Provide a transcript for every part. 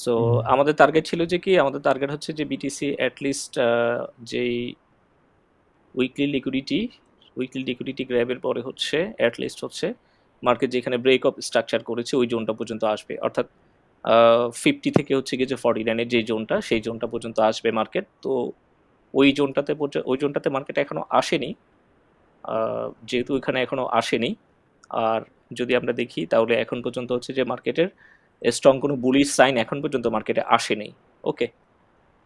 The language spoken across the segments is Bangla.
সো হুম, আমাদের টার্গেট ছিল যে কি, আমাদের টার্গেট হচ্ছে যে বিটিসি অ্যাটলিস্ট যেই উইকলি লিকুইডিটি উইকলি লিকুইডিটি গ্র্যাবের পরে হচ্ছে অ্যাটলিস্ট হচ্ছে মার্কেট যেখানে ব্রেক অফ স্ট্রাকচার করেছে ওই জোনটা পর্যন্ত আসবে, অর্থাৎ 50 থেকে হচ্ছে গিয়ে যে 49-এর যে জোনটা সেই জোনটা পর্যন্ত আসবে মার্কেট। তো ওই জোনটাতে মার্কেট এখনো আসেনি, যেহেতু এখানে এখনো আসেনি। আর যদি আমরা দেখি তাহলে এখন পর্যন্ত হচ্ছে যে মার্কেটের স্ট্রং কোনো বুলিশ সাইন এখন পর্যন্ত মার্কেটে আসেনি। ওকে,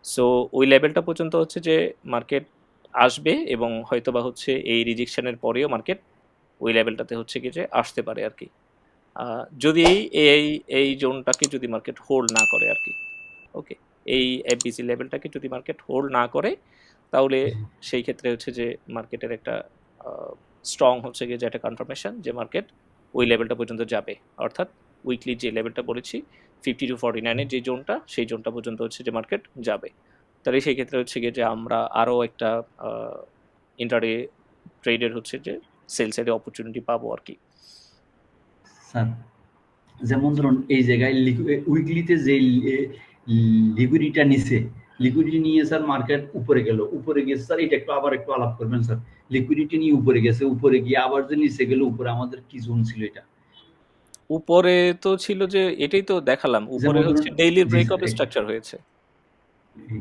সো ওই লেভেলটা পর্যন্ত হচ্ছে যে মার্কেট আসবে এবং হয়তোবা হচ্ছে এই রিজেকশনের পরেও মার্কেট ওই লেভেলটাতে হচ্ছে কি যে আসতে পারে আর কি, যদি এই এই জোনটাকে যদি মার্কেট হোল্ড না করে আর কি। ওকে, এই এফবিসি লেভেলটাকে যদি মার্কেট হোল্ড না করে তাহলে জি সেই ক্ষেত্রে হচ্ছে যে মার্কেটের একটা স্ট্রং হচ্ছে গিয়ে যে একটা কনফার্মেশন যে মার্কেট ওই লেভেলটা পর্যন্ত যাবে, অর্থাৎ উইকলি যে লেভেলটা বলেছি 50 to 49-এর যে জোনটা সেই জোনটা পর্যন্ত হচ্ছে যে মার্কেট যাবে। তাহলে সেই ক্ষেত্রে হচ্ছে গিয়ে যে আমরা আরও একটা ইন্টারডে ট্রেডের হচ্ছে যে সেল সাইডে অপরচুনিটি পাবো আর কি। স্যার, যেমন ধরুন এই জায়গায় উইকলিতে যে লিকুইডিটা নিছে, লিকুইডিটি নিয়ে স্যার মার্কেট উপরে গেল, উপরে গেছে স্যার, এটা একটু আবার একটু আলাপ করবেন স্যার। লিকুইডিটি নিয়ে উপরে গেছে, উপরে গিয়ে আবার যে নিচে গেল, উপরে আমাদের কি জোন ছিল এটা? উপরে তো ছিল যে এটাই তো দেখালাম, উপরে যেমন ধরুন, হচ্ছে ডেইলির জি ব্রেক স্যার, অফ স্ট্রাকচার হয়েছে, জি,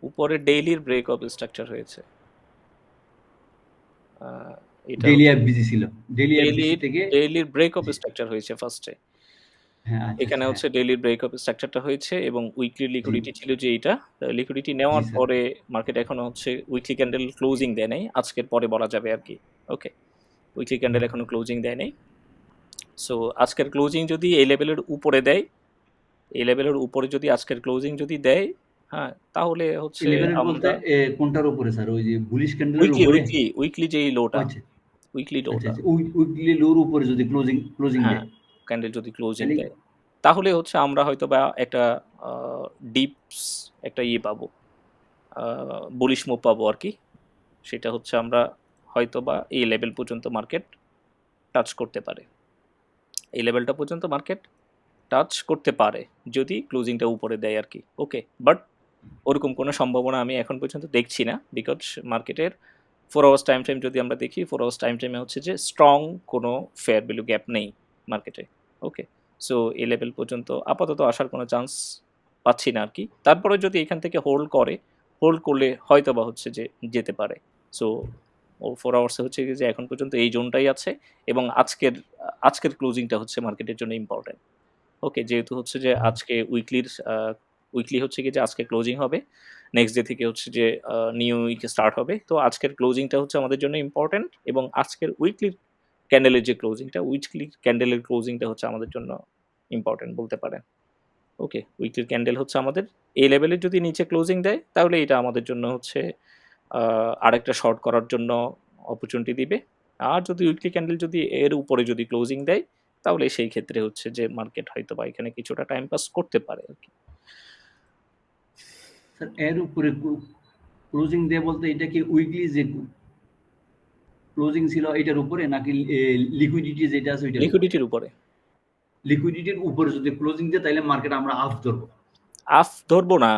উপরে ডেইলির ব্রেক অফ স্ট্রাকচার হয়েছে। এটা ডেইলি হচ্ছে এফবিসি ছিল, ডেইলি এফবিসি ডেইলির থেকে। ডেইলির ব্রেক অফ জি, স্ট্রাকচার হয়েছে ফার্স্টে। হ্যাঁ, আচ্ছা এখানে আচ্ছা, হ্যাঁ, হচ্ছে ডেইলির ব্রেক অফ স্ট্রাকচারটা হয়েছে এবং উইকলি জি, লিকুইডিটি ছিল যে এইটা। লিকুইডিটি জি নেওয়ার স্যার, পরে মার্কেট এখনো হচ্ছে উইকলি ক্যান্ডেল ক্লোজিং দেয় নাই, আজকের পরে বলা যাবে আর কি। ওকে, উইকলি ক্যান্ডেল এখনো ক্লোজিং দেয় নাই। সো আজকের ক্লোজিং যদি এই লেভেলের উপরে দেয়, এই লেভেলের উপরে যদি আজকের ক্লোজিং যদি দেয়, হ্যাঁ, তাহলে এই হচ্ছে লেভেলের বলতে আমরা কোনটার উপরে স্যার? ওই যে বুলিশ ক্যান্ডেলের উইকলি উপরে? উইকলি উইকলি যেই ও লোটা, আচ্ছা, উইকলি আচ্ছা, লোটা, আচ্ছা। উইকলি লোর উপরে যদি ক্লোজিং ক্লোজিং হ্যাঁ, দেয়, ক্যান্ডেল যদি ক্লোজিং তাহলে দেয় তাহলে হচ্ছে আমরা হয়তো বা একটা ডিপস একটা ইয়ে পাবো, বুলিশ মুভ পাবো আর কি। সেটা হচ্ছে আমরা হয়তো বা এই লেভেল পর্যন্ত মার্কেট টাচ করতে পারে, এই লেভেলটা পর্যন্ত মার্কেট টাচ করতে পারে যদি ক্লোজিংটা উপরে দেয় আর কি। ওকে, বাট ওরকম কোনো সম্ভাবনা আমি এখন পর্যন্ত দেখছি না, বিকজ মার্কেটের 4 আওয়ার্স টাইম ফ্রেম যদি আমরা দেখি, 4 আওয়ার্স টাইম ফ্রেমে হচ্ছে যে স্ট্রং কোনো ফেয়ার ভ্যালু গ্যাপ নেই মার্কেটে। ওকে, সো এই লেভেল পর্যন্ত আপাতত আসার কোনো চান্স পাচ্ছি না আর কি। তারপরে যদি এখান থেকে হোল্ড করে, হোল্ড করলে হয়তো বা হচ্ছে যে যেতে পারে। সো ও 4 আওয়ার্সে হচ্ছে যে এখন পর্যন্ত এই জোনটাই আছে এবং আজকের ক্লোজিংটা হচ্ছে মার্কেটের জন্য ইম্পর্টেন্ট। ওকে, যেহেতু হচ্ছে যে আজকে উইকলি হচ্ছে কি যে আজকে ক্লোজিং হবে, নেক্সট ডে থেকে হচ্ছে যে নিউ উইক স্টার্ট হবে। তো আজকের ক্লোজিংটা হচ্ছে আমাদের জন্য ইম্পর্টেন্ট এবং আজকের উইকলির ক্যান্ডেলের যে ক্লোজিংটা, উইকলি ক্যান্ডেলের ক্লোজিংটা হচ্ছে আমাদের জন্য ইম্পর্টেন্ট বলতে পারেন। ওকে, উইকলির ক্যান্ডেল হচ্ছে আমাদের এই লেভেলের যদি নিচে ক্লোজিং দেয় তাহলে এটা আমাদের জন্য হচ্ছে আরেকটা শর্ট করার জন্য অপরচুনিটি দিবে। আর যদি উইকলি ক্যান্ডেল যদি এর উপরে যদি ক্লোজিং দেয় তাহলে সেই ক্ষেত্রে হচ্ছে যে মার্কেট হয়তো বা এখানে কিছুটা টাইম পাস করতে পারে আর কি। স্যার এর উপরে ক্লোজিং দেয় বলতে এটা কি উইকলি যে ক্লোজিং ছিল এটার উপরে, নাকি লিকুইডিটি যেটা আছে ওইটার উপরে? লিকুইডিটির উপরে। লিকুইডিটির উপরে যদি ক্লোজিং দেয় তাহলে মার্কেট আমরা আপ ধরবো। আপ ধরবো না,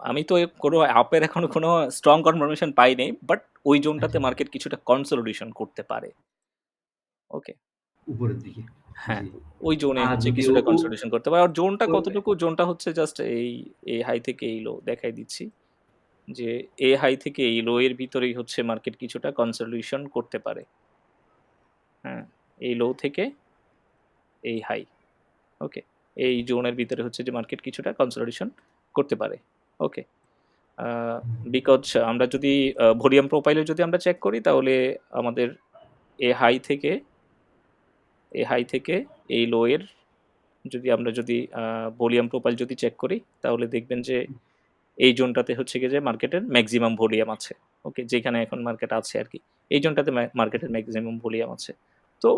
আমি তো কোনো আপের এখনো কোনো স্ট্রং কনফার্মেশন পাই নাই, বাট ওই জোনটাতে আচ্ছা, মার্কেট কিছুটা কনসোলিডেশন করতে পারে। ওকে, উপরের দিকে। হ্যাঁ, জি। ওই জোনে আর হচ্ছে যদি কিছুটা কনসোলিডেশন করতে পারে। আর জোনটা ও কতটুকু, জোনটা হচ্ছে জাস্ট এই হাই থেকে এই লো দেখাই দিচ্ছি যে এই হাই থেকে এই লো এর ভিতরেই হচ্ছে মার্কেট কিছুটা কনসোলিডেশন করতে পারে। হ্যাঁ, এই লো থেকে এই হাই। ওকে, এই জোনের ভিতরে হচ্ছে যে মার্কেট কিছুটা কনসোলিডেশন করতে পারে। ওকে, বিকজ আমরা যদি ভলিউম প্রোফাইলে যদি আমরা চেক করি তাহলে আমাদের এ হাই থেকে এ হাই থেকে এই লো এর যদি ভলিউম প্রোফাইল যদি চেক করি তাহলে দেখবেন যে এই জোনটাতে হচ্ছে গিয়ে যে মার্কেটের ম্যাক্সিমাম ভলিউম আছে। ওকে, যেখানে এখন মার্কেট আছে আর কি, এই জোনটাতে মার্কেটের ম্যাক্সিমাম ভলিউম আছে। তো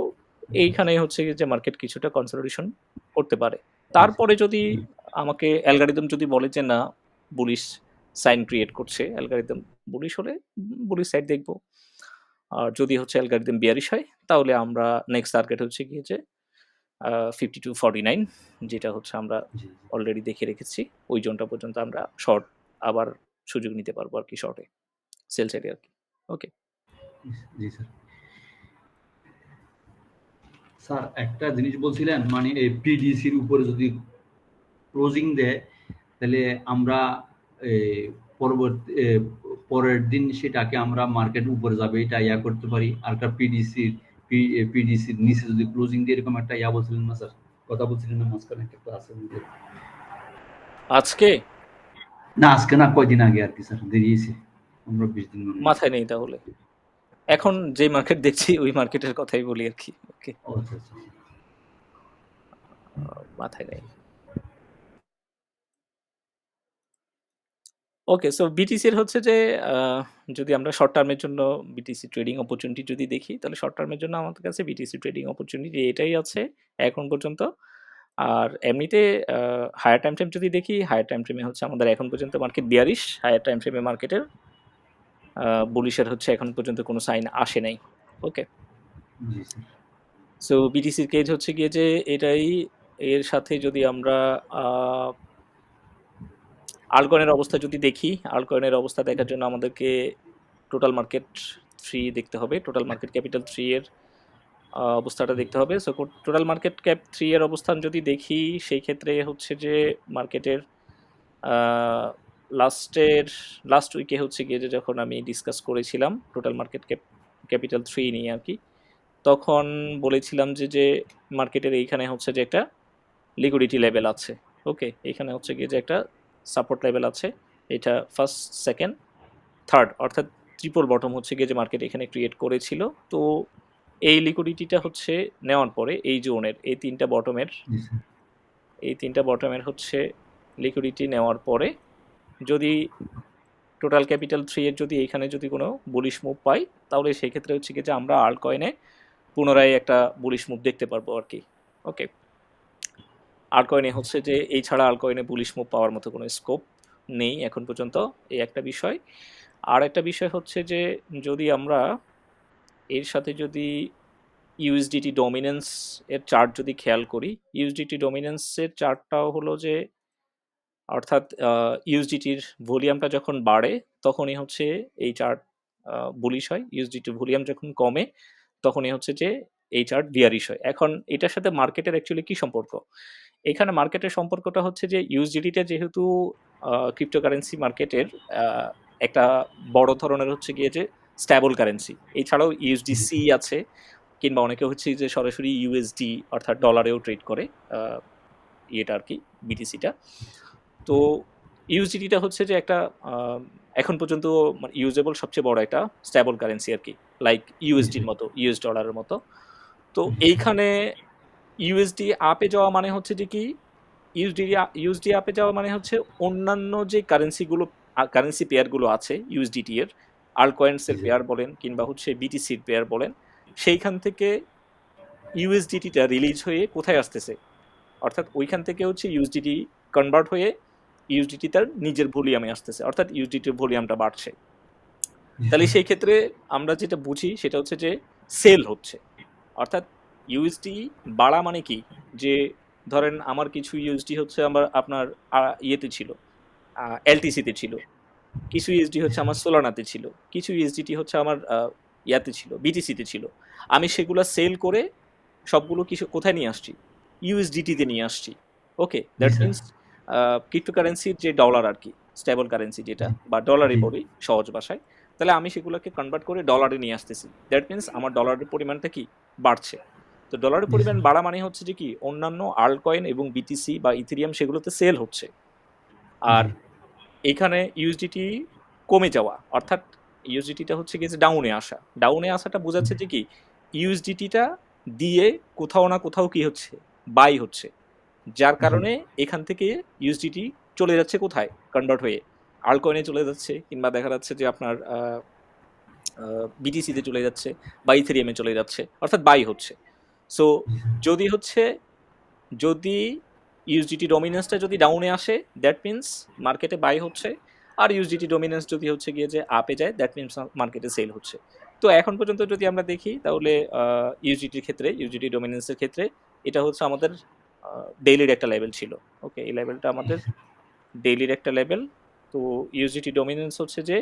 এইখানে হচ্ছে গিয়ে যে মার্কেট কিছুটা কনসোলিডেশন করতে পারে। আচ্ছা, তারপরে যদি আমাকে অ্যালগরিদম যদি বলে যে না, বুলিশ সাইন ক্রিয়েট করছে, অ্যালগরিদম বুলিশ হলে বুলিশ সাইড দেখবো। আর যদি হচ্ছে অ্যালগরিদম বিয়ারিশ হয় তাহলে আমরা নেক্সট টার্গেট হচ্ছে গিয়ে যে 52.49, যেটা হচ্ছে আমরা জি, অলরেডি দেখে রেখেছি। ওই জোনটা পর্যন্ত আমরা শর্ট আবার সুযোগ নিতে পারবো আরকি শর্টে, সেল সাইডে আরকি। ওকে। জি স্যার। স্যার একটা জিনিস বলছিলেন মানে এই পিডিসির উপরে যদি ক্লোজিং দেয় তাহলে আমরা এই পরবর্তী পরের দিন সেটাকে আমরা মার্কেট উপরে যাবে এটা ইয়া করতে পারি। আর একটা পিডিসির নিচে যদি ক্লোজিং দিয়ে এরকম একটা ইয়া বলছিলেন না স্যার? কথা বলছিলেন না মাঝখানে একটা ক্লাসের মধ্যে? আজকে না আজকে না কয়দিন আগে আরকি স্যার দেরিয়েছে। 15-20 দিন মনে হয়। মাথায় নেই তাহলে। এখন যে মার্কেট দেখছি ওই মার্কেটের কথাই বলি আরকি। ওকে। ও আচ্ছা, আচ্ছা। মাথায় নেই। ওকে, সো বিটিসির হচ্ছে যে যদি আমরা শর্ট টার্মের জন্য বিটিসি ট্রেডিং অপরচুনিটি যদি দেখি, তাহলে শর্ট টার্মের জন্য আমাদের কাছে বিটিসি ট্রেডিং অপরচুনিটি এটাই আছে এখন পর্যন্ত। আর এমনিতে হায়ার টাইম ফ্রেম যদি দেখি, হায়ার টাইম ফ্রেমে হচ্ছে আমাদের এখন পর্যন্ত মার্কেট বিয়ারিশ। হায়ার টাইম ফ্রেমে মার্কেটের বুলিশের হচ্ছে এখন পর্যন্ত কোনো সাইন আসে নাই। ওকে। জি স্যার। সো বিটিসির কেজ হচ্ছে গিয়ে যে এটাই, এর সাথে যদি আমরা আল্টকয়েনের অবস্থা যদি দেখি, আল্টকয়েনের অবস্থা দেখার জন্য আমাদেরকে টোটাল মার্কেট 3 দেখতে হবে। টোটাল মার্কেট ক্যাপিটাল 3 এর অবস্থাটা দেখতে হবে। সো টোটাল মার্কেট ক্যাপ 3 এর অবস্থান যদি দেখি, সেই ক্ষেত্রে হচ্ছে যে মার্কেটের আ লাস্টের লাস্ট উইকে হচ্ছে গিয়ে যে যখন আমি ডিসকাস করেছিলাম টোটাল মার্কেট ক্যাপিটাল 3 নিয়ে আরকি। তখন বলেছিলাম যে মার্কেটের এইখানে হচ্ছে যে একটা লিকুইডিটি লেভেল আছে। ওকে? এখানে হচ্ছে গিয়ে যে একটা সাপোর্ট লেভেল আছে। এটা ফার্স্ট, সেকেন্ড, থার্ড অর্থাৎ ট্রিপল বটম হচ্ছে গিয়ে যে মার্কেট এখানে ক্রিয়েট করেছিল। তো এই লিকুইডিটিটা হচ্ছে নেওয়ার পরে এই জোনের এই ৩টা বটমের জি স্যার। হচ্ছে লিকুইডিটি নেওয়ার পরে যদি টোটাল ক্যাপিটাল 3 এর যদি এইখানে যদি কোনো বুলিশ মুভ পাই, তাহলে সেই ক্ষেত্রে হচ্ছে গিয়ে যে আমরা আল্টকয়েনে পুনরায় একটা বুলিশ মুভ দেখতে পারবো আরকি। ওকে? আল্টকয়েনে হচ্ছে যে এই ছাড়া আল্টকয়েনে বুলিশ মুভ পাওয়ার মতো কোনো স্কোপ নেই এখন পর্যন্ত। এই একটা বিষয়। আরেকটা বিষয় হচ্ছে যে যদি আমরা এর সাথে যদি ইউএসডিটি ডমিন্যান্স এর চার্ট যদি খেয়াল করি, ইউএসডিটি ডমিন্যান্স এর চার্টটাও হলো যে অর্থাৎ ইউএসডিটির ভলিউমটা যখন বাড়ে তখনই হচ্ছে এই চার্ট বুলিশ হয়। ইউএসডিটির ভলিউম যখন কমে তখনই হচ্ছে যে এই চার্ট বিয়ারিশ হয়। এখন এটার সাথে মার্কেটের অ্যাকচুয়ালি কি সম্পর্ক? এখানে মার্কেটের সম্পর্কটা হচ্ছে যে ইউএসডিটিটা যেহেতু ক্রিপ্টোকারেন্সি মার্কেটের আ একটা বড় ধরনের হচ্ছে গিয়ে যে স্ট্যাবল কারেন্সি। এছাড়াও জি ইউএসডিসি স্যার। আছে কিংবা অনেকে হচ্ছে যে সরাসরি ইউএসডি অর্থাৎ ডলারেও ট্রেড করে আ ইয়েটা আরকি বিটিসিটা। তো ইউএসডিটিটা হচ্ছে যে একটা আ এখন পর্যন্ত মানে ইউজেবল সবচেয়ে বড় একটা স্ট্যাবল কারেন্সি আরকি। লাইক জি ইউএসডির স্যার। মতো, ইউএস ডলারের মতো। তো জি স্যার। এইখানে ইউএসডি আপে যাওয়া মানে হচ্ছে যে কি ইউএসডি আপে যাওয়া মানে হচ্ছে অন্যান্য যে কারেন্সিগুলো কারেন্সি পেয়ার গুলো আছে ইউএসডিটি এর, আল্টকয়েনস জি এর স্যার। পেয়ার বলেন কিংবা হচ্ছে বিটিসির পেয়ার বলেন, সেইখান থেকে ইউএসডিটিটা রিলিজ হয়ে কোথায় আসতেছে? অর্থাৎ ওইখান থেকে হচ্ছে ইউএসডিটি কনভার্ট হয়ে ইউএসডিটি তার নিজের ভলিউমে আসতেছে। অর্থাৎ ইউএসডিটির ভলিউমটা বাড়ছে। জি তাহলে স্যার। সেই ক্ষেত্রে আমরা যেটা বুঝি সেটা হচ্ছে যে সেল হচ্ছে। অর্থাৎ ইউএসডি বাড়া মানে কি? যে ধরেন আমার কিছু ইউএসডি হচ্ছে আপনার ইয়েতে ছিল, এলটিসিতে ছিল। কিছু ইউএসডি জি হচ্ছে স্যার। আমার সোলানাতে ছিল। কিছু ইউএসডিটি হচ্ছে আমার ইয়াতে ছিল, বিটিসিতে ছিল। আমি সেগুলা সেল করে সবগুলো কোথায় নিয়ে আসছি? ইউএসডিটি নিয়ে আসছি। ওকে? জি দ্যাট স্যার। মিনস ক্রিপ্টোকারেন্সির যে ডলার আরকি, স্টেবল কারেন্সি যেটা জি, বা ডলারই জি, বলি সহজ ভাষায়। তাহলে আমি সেগুলোকে কনভার্ট করে ডলারে নিয়ে আসতেছি। দ্যাট মিনস আমার ডলারের পরিমাণটা কি? বাড়ছে। তো ডলারের জি পরিমাণ স্যার। বাড়া মানে হচ্ছে যে কি? অন্যান্য আল্টকয়েন এবং বিটিসি বা ইথেরিয়াম সেগুলোতে সেল হচ্ছে। আর জি, এইখানে ইউএসডিটি কমে যাওয়া। অর্থাৎ ইউএসডিটিটা হচ্ছে গিয়ে যে ডাউনে আসা। ডাউনে আসাটা বোঝাচ্ছে যে কি? ইউএসডিটিটা দিয়ে কোথাও না কোথাও কি হচ্ছে? বাই হচ্ছে। যার জি, কারণে এখান থেকে ইউএসডিটি চলে যাচ্ছে কোথায়? কনভার্ট হয়ে আল্টকয়েনে চলে যাচ্ছে কিংবা দেখা যাচ্ছে যে আপনার আ আ বিটিসিতে চলে যাচ্ছে বা ইথেরিয়ামে চলে যাচ্ছে। অর্থাৎ বাই হচ্ছে। সো জি স্যার। যদি হচ্ছে যদি ইউএসডিটি ডমিন্যান্সটা যদি ডাউনে আসে দ্যাট মিনস মার্কেটে বাই হচ্ছে। আর ইউএসডিটি ডমিন্যান্স যদি হচ্ছে গিয়ে যে আপে যায় দ্যাট মিনস মার্কেটে সেল হচ্ছে। তো এখন পর্যন্ত যদি আমরা দেখি তাহলে ইউএসডিটির ক্ষেত্রে ইউএসডিটি ডমিন্যান্সের ক্ষেত্রে এটা হচ্ছে আমাদের ডেইলির একটা লেভেল ছিল। ওকে, এই লেভেলটা আমাদের ডেইলির একটা লেভেল। তো ইউএসডিটি ডমিনেন্স হচ্ছে যে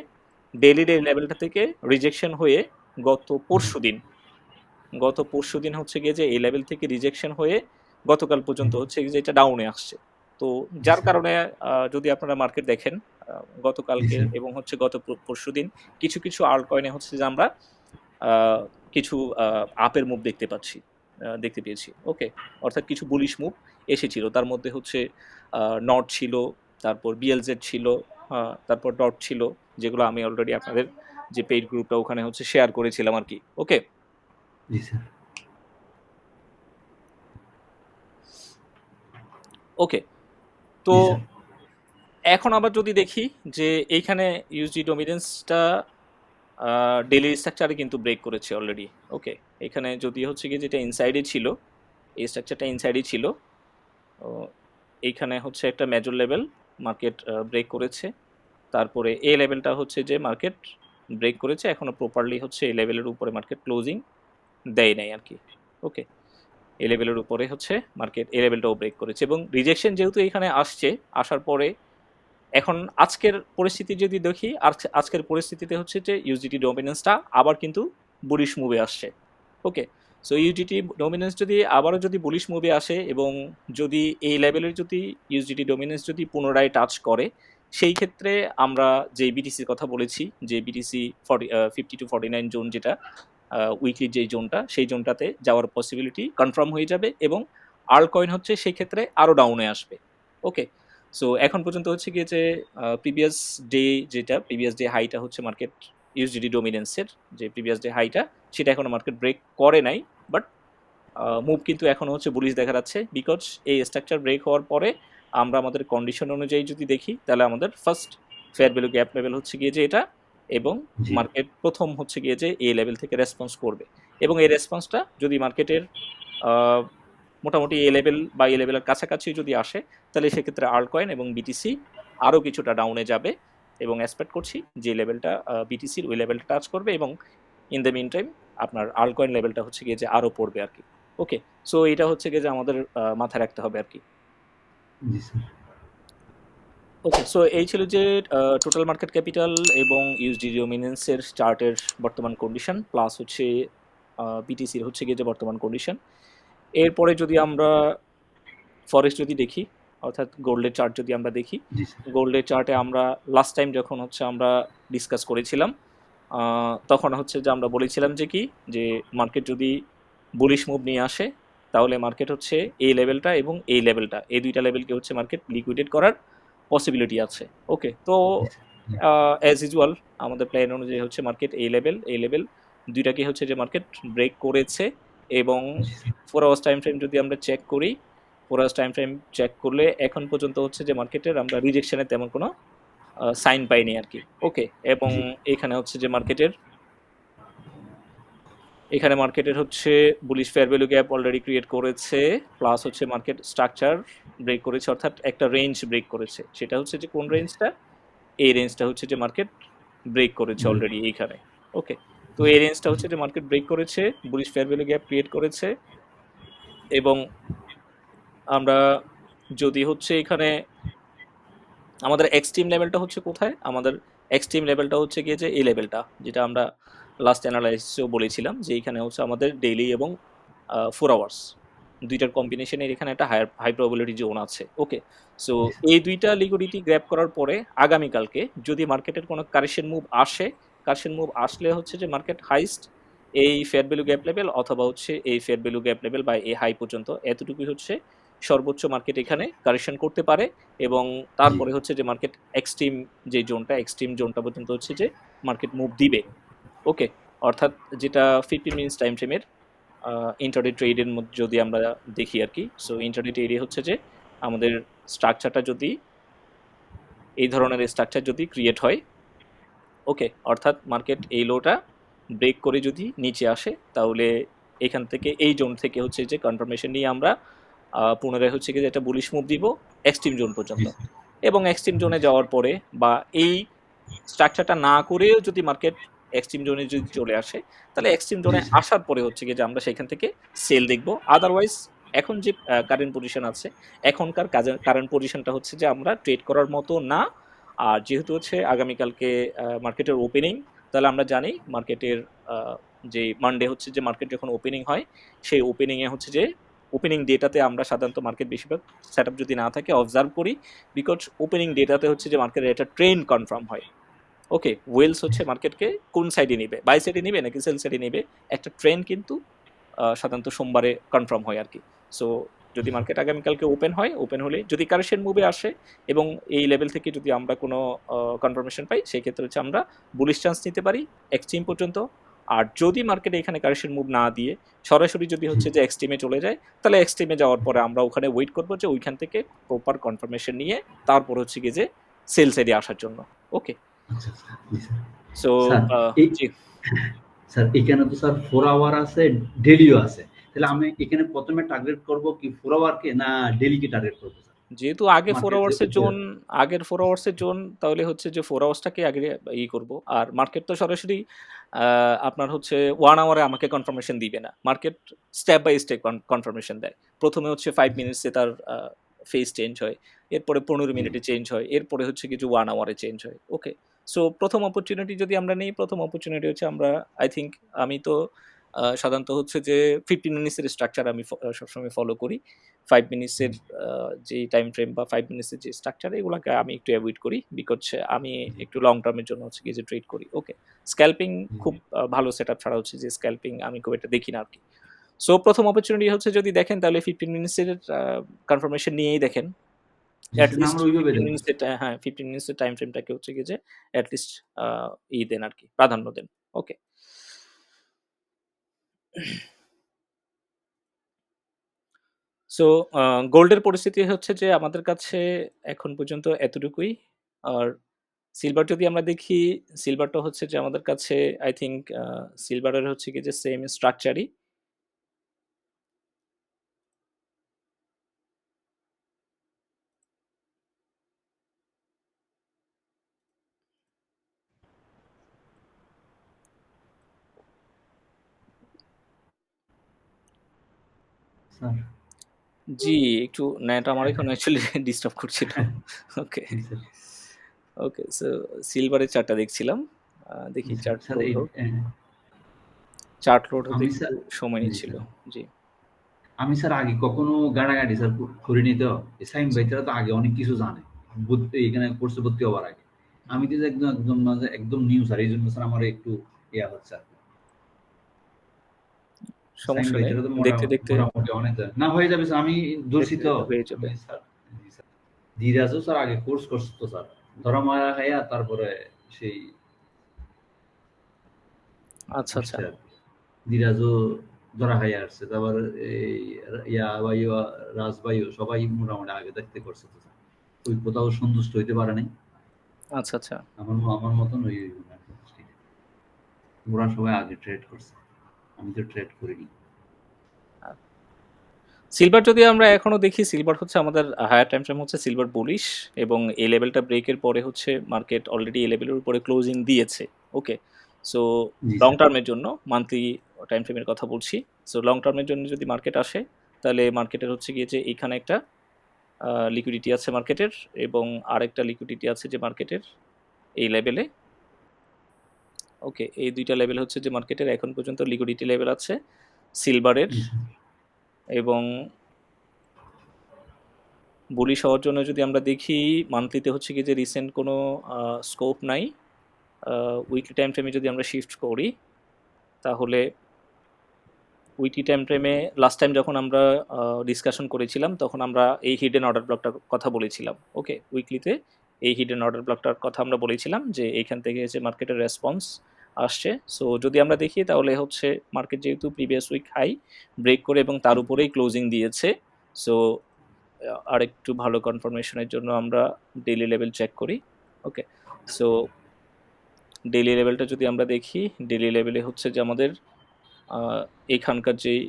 ডেইলির এই লেভেলটা থেকে রিজেকশন হয়ে গত পরশুদিন হচ্ছে গিয়ে যে এই লেভেল থেকে রিজেকশন হয়ে গতকাল পর্যন্ত হচ্ছে গিয়ে যে এটা ডাউনে আসছে। তো জি যার স্যার। কারণে যদি আপনারা মার্কেট দেখেন জি গতকালকে স্যার। এবং হচ্ছে গত পরশুদিন কিছু আল্ট কয়েনে হচ্ছে যে আমরা আ কিছু আপের মুভ দেখতে পেয়েছি। ওকে? অর্থাৎ কিছু বুলিশ মুভ এসেছিল। তার মধ্যে হচ্ছে আ নট ছিল, তারপর বিএলজেড ছিল, তারপর ডট ছিল, যেগুলো আমি অলরেডি আপনাদের যে পেইড গ্রুপটা ওখানে হচ্ছে শেয়ার করেছিলাম আরকি। ওকে? জি স্যার। ওকে। তো জি স্যার। এখন আবার যদি দেখি যে এইখানে ইউএসডি ডমিনেন্সটা ডেইলি স্ট্রাকচারে কিন্তু ব্রেক করেছে অলরেডি। ওকে? এখানে যদি হচ্ছে গিয়ে যেটা ইনসাইডে ছিল, এই স্ট্রাকচারটা ইনসাইডেই ছিল। ও এইখানে হচ্ছে একটা মেজর লেভেল মার্কেট ব্রেক করেছে। তারপরে এই লেভেলটা হচ্ছে যে মার্কেট ব্রেক করেছে। এখনো প্রপারলি হচ্ছে এই লেভেলের উপরে মার্কেট ক্লোজিং দেয় নাই আরকি। ওকে? এই লেভেলের উপরে হচ্ছে মার্কেট এই লেভেলটাও ব্রেক করেছে এবং রিজেকশন যেহেতু এখানে আসছে, আসার পরে এখন আজকের পরিস্থিতি যদি দেখি, আজকের পরিস্থিতিতে হচ্ছে যে ইউজিটি ডমিনেন্সটা আবার কিন্তু বুলিশ মুভে আসছে। ওকে? সো ইউজিটি ডমিনেন্স যদি আবারও যদি বুলিশ মুভে আসে এবং যদি এই লেভেলের যদি ইউজিটি ডমিনেন্স যদি পুনরায় টাচ করে, সেই ক্ষেত্রে আমরা যে বিটিসির কথা বলেছি, যে বিটিসি 50 টু 49 জোন যেটা উইকলির যেই জোনটা, সেই জোনটাতে যাওয়ার পসিবিলিটি কনফার্ম হয়ে যাবে এবং আর্ল কয়েন হচ্ছে সেই ক্ষেত্রে আরও ডাউনে আসবে। ওকে? সো এখন পর্যন্ত হচ্ছে গিয়ে যে প্রিভিয়াস ডে হাইটা হচ্ছে মার্কেট ইউএসডি ডমিনেন্সের যে প্রিভিয়াস ডে হাইটা, সেটা এখনো মার্কেট ব্রেক করে নাই। বাট মুভ কিন্তু এখনো হচ্ছে বুলিশ দেখা যাচ্ছে, বিকজ এই স্ট্রাকচার ব্রেক হওয়ার পরে আমরা আমাদের কন্ডিশন অনুযায়ী যদি দেখি, তাহলে আমাদের first fair value gap level হচ্ছে গিয়ে যে এটা, এবং জি। মার্কেট প্রথম হচ্ছে গিয়ে যে এই লেভেল থেকে রেসপন্স করবে এবং এই রেসপন্সটা যদি মার্কেটের মোটামুটি এ লেভেল বা এ লেভেলের কাছাকাছি যদি আসে, তাহলে সেক্ষেত্রে আর্টকয়েন এবং বিটিসি আরও কিছুটা ডাউনে যাবে এবং এক্সপেক্ট করছি যে লেভেলটা বিটিসির ওই লেভেলটা টাচ করবে এবং ইন দ্য মিন টাইম আপনার আর্টকয়েন লেভেলটা হচ্ছে গিয়ে যে আরও পড়বে আর কি। ওকে? সো এটা হচ্ছে গিয়ে যে আমাদের মাথায় রাখতে হবে আর কি। জি স্যার। ওকে, সো এই ছিল যে টোটাল মার্কেট ক্যাপিটাল এবং ইউএসডি ডমিনেন্সের চার্টের বর্তমান কন্ডিশন, প্লাস হচ্ছে বিটিসির হচ্ছে গিয়ে যে বর্তমান কন্ডিশন। এরপরে যদি আমরা ফরেক্স যদি দেখি, অর্থাৎ গোল্ডের চার্ট যদি আমরা দেখি, জি স্যার। গোল্ডের চার্টে আমরা লাস্ট টাইম যখন হচ্ছে আমরা ডিসকাস করেছিলাম, তখন হচ্ছে যে আমরা বলেছিলাম যে কি, যে মার্কেট যদি বুলিশ মুভ নিয়ে আসে, তাহলে মার্কেট হচ্ছে এই লেভেলটা এবং এই লেভেলটা, এই দুইটা লেভেলকে হচ্ছে মার্কেট লিকুইডেট করার পসিবিলিটি আছে। ওকে? তো জি স্যার। জি। অ্যাজ ইউজুয়াল আমাদের প্ল্যান অনুযায়ী হচ্ছে মার্কেট এই লেভেল দুইটাকে হচ্ছে যে মার্কেট ব্রেক করেছে এবং জি স্যার। 4 আওয়ার্স টাইম ফ্রেম যদি আমরা চেক করি, 4 আওয়ার্স টাইম ফ্রেম চেক করলে এখন পর্যন্ত হচ্ছে যে মার্কেটের আমরা রিজেকশনের তেমন কোনো সাইন পাইনি আরকি। ওকে? এবং জি। এখানে হচ্ছে যে মার্কেটের হচ্ছে bullish fair value gap already create করেছে। প্লাস হচ্ছে মার্কেট স্ট্রাকচার ব্রেক করেছে, অর্থাৎ একটা রেঞ্জ ব্রেক করেছে। সেটা হচ্ছে যে কোন রেঞ্জটা? এই রেঞ্জটা হচ্ছে যে মার্কেট ব্রেক করেছে ব্রেক। অলরেডি এইখানে। ওকে? তো জি। এই রেঞ্জটা জি। হচ্ছে যে মার্কেট ব্রেক করেছে, bullish fair value gap create করেছে এবং আমরা যদি হচ্ছে এখানে আমাদের এক্সট্রিম লেভেলটা হচ্ছে কোথায়? আমাদের এক্সট্রিম লেভেলটা হচ্ছে গিয়ে যে এই লেভেলটা, যেটা আমরা লাস্ট অ্যানালাইসিসেও বলেছিলাম যে এইখানে হচ্ছে আমাদের ডেইলি এবং 4 আওয়ার্স ২ টার কম্বিনেশনের এখানে একটা হাই প্রবাবিলিটি জোন আছে। ওকে? সো জি স্যার। এই ২ টা লিকুইডিটি গ্র্যাব করার পরে আগামীকালকে যদি মার্কেটের কোনো কারেকশন মুভ আসে, কারেকশন মুভ আসলে হচ্ছে যে মার্কেট হাইয়েস্ট এই ফেয়ার ভ্যালু গ্যাপ লেভেল অথবা হচ্ছে এই ফেয়ার ভ্যালু গ্যাপ লেভেল বা এই হাই পর্যন্ত এতটুকুই হচ্ছে সর্বোচ্চ মার্কেট এখানে কারেকশন করতে পারে এবং জি। তারপরে হচ্ছে যে মার্কেট এক্সট্রিম জোনটা পর্যন্ত হচ্ছে যে মার্কেট মুভ দিবে। ওকে? অর্থাৎ যেটা 15 মিনিটস টাইম ফ্রেমের ইন্টারডে ট্রেডের মধ্যে যদি আমরা দেখি আরকি। সো ইন্টারডে ট্রেডে হচ্ছে যে আমাদের স্ট্রাকচারটা যদি এই ধরনের স্ট্রাকচার যদি ক্রিয়েট হয়, ওকে? অর্থাৎ মার্কেট এই লোটা ব্রেক করে যদি নিচে আসে, তাহলে এখান থেকে এই জোন থেকে হচ্ছে যে কনফার্মেশন নিয়ে আমরা পুনরায় হচ্ছে গিয়ে একটা বুলিশ মুভ দিব এক্সট্রিম জোন জি পর্যন্ত। স্যার। এবং এক্সট্রিম জি জোনে স্যার। যাওয়ার পরে বা এই স্ট্রাকচারটা না করেও যদি মার্কেট এক্সট্রিম জোনে যদি চলে আসে, তাহলে এক্সট্রিম জি জোনে স্যার। আসার পরে হচ্ছে গিয়ে যে আমরা সেখান থেকে সেল দেখব। আদারওয়াইজ এখন যে কারেন্ট পজিশন আছে, এখনকার কারেন্ট পজিশনটা হচ্ছে যে আমরা ট্রেড করার মতো না। আর যেহেতু হচ্ছে আগামীকালকে মার্কেটের ওপেনিং, তাহলে আমরা জানি মার্কেটের যে মানডে হচ্ছে যে মার্কেট যখন ওপেনিং হয়, সেই ওপেনিংয়ে হচ্ছে যে ওপেনিং ডেটাতে আমরা সাধারণত মার্কেট বেশিরভাগ সেট আপ যদি না থাকে অবজার্ভ করি, বিকজ ওপেনিং ডেটাতে হচ্ছে যে মার্কেটের একটা ট্রেন্ড কনফার্ম হয়। ওকে, ওয়েলস হচ্ছে মার্কেটকে কোন সাইডে নিবে, বাই সাইডে নিবে নাকি সেল সাইডে নিবে, একটা ট্রেন্ড কিন্তু সাধারণত সোমবারে কনফার্ম হয় আর কি। সো যদি মার্কেট আগামীকালকে ওপেন হয়, ওপেন হলে যদি কারেকশন মুভে আসে এবং এই লেভেল থেকে যদি আমরা কোনো কনফার্মেশন পাই, সেই ক্ষেত্রে হচ্ছে আমরা বুলিশ চান্স নিতে পারি এক্সট্রিম পর্যন্ত। আর যদি মার্কেটে এখানে কারেকশন মুভ না দিয়ে সরাসরি যদি হচ্ছে যে এক্সট্রিমে চলে যায়, তাহলে এক্সট্রিমে যাওয়ার পরে আমরা ওখানে ওয়েট করবো যে ওইখান থেকে প্রপার কনফার্মেশন নিয়ে তারপর হচ্ছে কি যে সেল সাইডে আসার জন্য। ওকে, আচ্ছা স্যার, জি স্যার। সো স্যার এই জি, স্যার এখানে তো স্যার 4 আওয়ার আছে, ডেইলিও আছে। তাহলে আমি এখানে ১ম এ টার্গেট করব কি 4 আওয়ার কে না ডেইলি কে টার্গেট করব স্যার? যেহেতু আগে ফোর মার্কেট যে আওয়ার্সের উপরে জোন, আগের 4 আওয়ার্সের জোন, তাহলে হচ্ছে যে 4 আওয়ার্সটাকে আগে করব। আর মার্কেট তো সরাসরি আপনার হচ্ছে 1 আওয়ারে আমাকে কনফার্মেশন দিবে না, market step by step confirmation দেয়। প্রথমে হচ্ছে 5 মিনিটসে তার ফেস চেঞ্জ হয়, এরপরে 15 মিনিটে চেঞ্জ হয়, এরপরে হচ্ছে কিছু 1 আওয়ারে চেঞ্জ হয়। ওকে, সো প্রথম অপরচুনিটি যদি আমরা নিই, প্রথম অপরচুনিটি হচ্ছে আমরা, আই থিঙ্ক, আমি তো সাধারণত হচ্ছে যে 15 মিনিটসের স্ট্রাকচার আমি সবসময় ফলো করি। 5 মিনিটসের যে টাইম ফ্রেম বা 5 মিনিটসের যে স্ট্রাকচার, এগুলোকে আমি একটু অ্যাভয়েড করি, বিকজ আমি একটু লং টার্মের জন্য হচ্ছে কি যে ট্রেড করি। ওকে, স্ক্যাল্পিং খুব ভালো সেট আপ ছাড়া হচ্ছে যে স্ক্যাল্পিং আমি খুব একটা দেখি না আর কি। সো প্রথম অপরচুনিটি হচ্ছে যদি দেখেন তাহলে 15 মিনিটসের কনফার্মেশন নিয়েই দেখেন। জি অ্যাট স্যার, না লিস্ট আমরা ওইভাবে 15 দেখব স্যার। মিনিটসের, হ্যাঁ, 15 মিনিটসের টাইম ফ্রেমটাকে হচ্ছে কি যে অ্যাট লিস্ট দেন আর কি, প্রাধান্য দেন। ওকে, সো গোল্ডের পরিস্থিতি হচ্ছে যে আমাদের কাছে এখন পর্যন্ত এতটুকুই। আর সিলভার যদি আমরা দেখি, সিলভারটা হচ্ছে যে আমাদের কাছে, আই থিঙ্ক, সিলভারের হচ্ছে কি যে সেম স্ট্রাকচারই। স্যার, জি, একটু নেট আমার এখানে অ্যাকচুয়ালি ডিস্টার্ব করছিল। ওকে, জি স্যার। ওকে, সো সিলভারের চার্টটা দেখছিলাম। দেখি জি স্যার। চার্ট স্যার লোড এই হোক। চার্ট লোড হতে আমি একটু স্যার, সময় জি নিচ্ছিল। স্যার। জি, আমি স্যার আগে কখনো গাড়াগাড়ি স্যার করিনি তো। সাইম ভাই তারা তো আগে অনেক কিছু জানে। এখানে কোর্সে ভর্তি হওয়ার আগে। আমি তো একদম একদম মানে একদম নিউ স্যার। এইজন্য স্যার আমার একটু ইয়া হচ্ছে আরকি। সাইম সমস্যা ভাই নেই। তারা তো দেখতে, দেখতে, মোটামুটি অনেক জানে। না হয়ে যাবে স্যার, আমি ধরছি দেখতে, তো। দেখতে হয়ে আমি যাবে। স্যার, জি স্যার। ধীরাজও স্যার আগে কোর্স করছে তো স্যার। ধরা মারা খাইয়া তারপরে সেই আচ্ছা, আচ্ছা। আসছে আরকি। ধীরাজও ধরা খাইয়া আসছে। তারপর এই ইয়া ভাইও, রাজ ভাইও সবাই মোটামুটি আগে থাকতে করছে তো স্যার। ওই কোথাও সন্তুষ্ট হইতে পারে নাই। আচ্ছা, আচ্ছা। আমার মতন ওই ওরা সবাই আগে ট্রেড করছে। আমি তো ট্রেড করিনি। আ সিলভার যদি আমরা এখনো দেখি, সিলভার হচ্ছে আমাদের হায়ার টাইম ফ্রেম হচ্ছে সিলভার বুলিশ, এবং এই লেভেলটা ব্রেকের পরে হচ্ছে মার্কেট অলরেডি এই লেভেলের উপরে ক্লোজিং দিয়েছে। ওকে, সো জি লং স্যার। টার্মের জন্য, মান্থলি টাইম ফ্রেমের কথা বলছি। সো লং টার্মের জন্য যদি মার্কেট আসে, তাহলে মার্কেটের হচ্ছে গিয়ে যে এখানে একটা লিকুইডিটি আছে মার্কেটের, এবং আরেকটা লিকুইডিটি আছে যে মার্কেটের এই লেভেলে। ওকে, এই দুইটা লেভেল হচ্ছে যে মার্কেটের এখন পর্যন্ত লিকুইডিটি লেভেল আছে সিলভারের। জি স্যার। এবং বুলিশ হওয়ার জন্য যদি আমরা দেখি, মান্থলিতে হচ্ছে কি যে রিসেন্ট কোনো স্কোপ নাই। উইকলি টাইম ফ্রেমে যদি আমরা শিফট করি, তাহলে উইকলি টাইম ফ্রেমে লাস্ট টাইম যখন আমরা ডিসকাশন করেছিলাম, তখন আমরা এই হিডেন অর্ডার ব্লকটার কথা বলেছিলাম। ওকে, উইকলিতে এই হিডেন অর্ডার ব্লকটার কথা আমরা বলেছিলাম যে এইখান থেকে যে মার্কেটের রেসপন্স আসছে। সো যদি আমরা দেখি তাহলে হচ্ছে মার্কেট যেহেতু প্রিভিয়াস উইক হাই ব্রেক করে এবং তার উপরেই ক্লোজিং দিয়েছে, সো আরেকটু ভালো কনফার্মেশনের জন্য আমরা ডেইলি লেভেল চেক করি। ওকে, সো ডেইলি লেভেলটা যদি আমরা দেখি, ডেইলি লেভেলে হচ্ছে যে আমাদের এখানকার যেই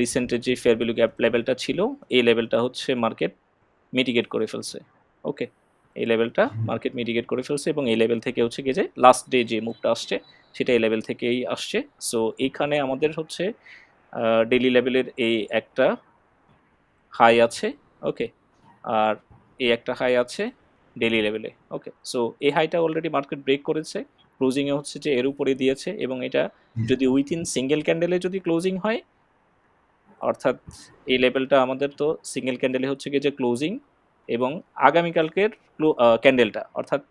রিসেন্টের যে ফেয়ার ভ্যালু গ্যাপ লেভেলটা ছিল, এই লেভেলটা হচ্ছে মার্কেট মিটিগেট করে ফেলছে। ওকে, এই লেভেলটা মার্কেট মিটিগেট করে ফেলছে, এবং এই লেভেল থেকে হচ্ছে কি যে লাস্ট ডে যে মুভটা আসছে, সেটা এই লেভেল থেকেই আসছে। সো এইখানে আমাদের হচ্ছে ডেইলি লেভেলের এই একটা হাই আছে, ওকে, আর এই একটা হাই আছে ডেইলি লেভেলে, ওকে। সো এই হাইটা অলরেডি মার্কেট ব্রেক করেছে, ক্লোজিংয়ে হচ্ছে যে এর উপরে দিয়েছে, এবং এটা জি যদি স্যার। উইথিন সিঙ্গেল ক্যান্ডেলে যদি ক্লোজিং হয়, অর্থাৎ এই লেভেলটা আমাদের তো সিঙ্গেল ক্যান্ডেলে হচ্ছে গিয়ে যে ক্লোজিং, এবং আগামীকালকের ক্যান্ডেলটা অর্থাৎ